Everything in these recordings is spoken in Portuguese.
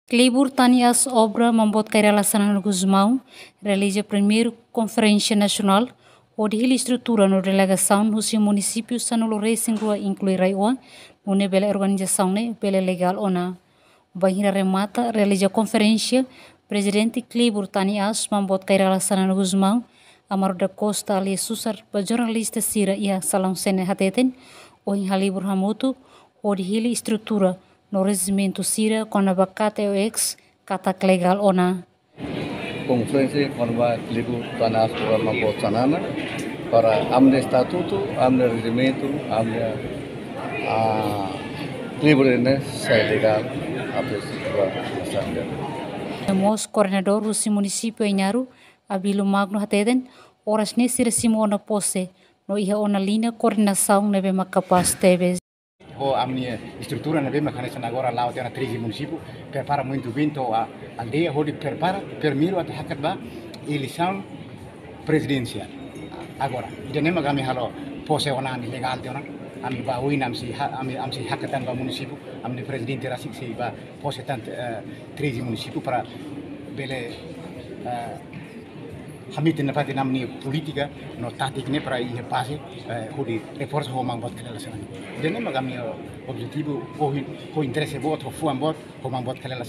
Klibur Tanias obra membuat relação no Guzmão, realiza a primeira conferência nacional, onde a estrutura na delegação nos municípios Sanolo Racing incluirá o nível da organização pela legal ou não. Bahia remata, realiza a conferência, presidente Klibur Tanias membuat relação no Guzmão, Amaro da Costa ali susar para jornalista Sira e a Salão Sene Hateten, o em Halibur Hamutu, onde a estrutura no regimento Sira com a bacate o ex katak legal ona. Conferência com a Klibur Tanias para membuat sanana para amne estatuto, amne regimento, amne Klibur ini saya legal apes para Mos coordenador do município Inharu, Abilo Magno Hateden, horas nesse recimo ona posse, no ia ona linha coordenação nebe macapaz tebes. A minha estrutura na mesma canção agora lá tem 13 municípios, prepara muito bem a aldeia, onde prepara, primeiro até a eleição presidencial. Agora, já nem magami halo posse ona legal tem ami ba win amsi hakatan ba município, ami presidente rasik se ba posse tant 13 municípios para bele hamit na pati namni politika no tatik ne para ir base hudi reforço ho mang bot kala sana dene magami objetivo ho interesse bot ho fuan bot ho mang bot kala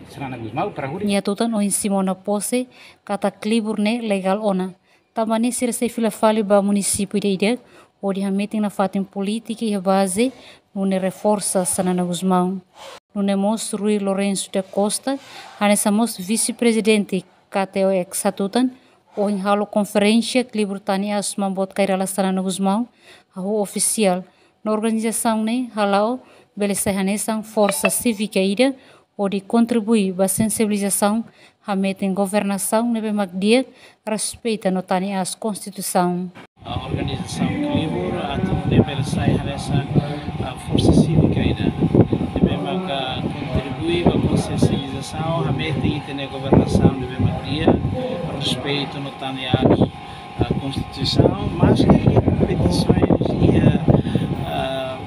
sana Guzmão para hudi nia tutan o simona pose kata Klibur ne legal ona tamani sir se fila fali ba município de ide odi hamit na fatin politika e base no ne reforça sana Guzmão no ne mos Rui Lourenço da Costa hanesamos vice-presidente KTO Exatutan, o em halo conferência Klibur Tanias membuat relação no Guzmão, a oficial na organização ne halau belesehanesan força cívica ida, onde contribui para sensibilização a metem governação nebe magdia respeita no Tanias Constituição. A organização Klibur atende belesehanesan a força cívica ida, nebe mag contribui para sensibilização a metem na governação nebe magdia respeito no Tanias a Constituição, mas que competições e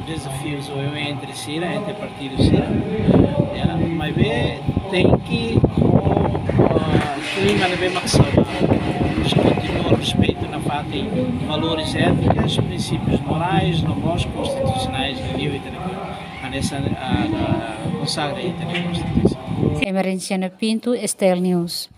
desafios entre Sira, entre partidos Sira, mas tem que o clima deve maximar, continua respeito na parte valores éticos, princípios morais, normas constitucionais do livro e nessa consagra a Constituição. Emerenciana Pinto, Estel News.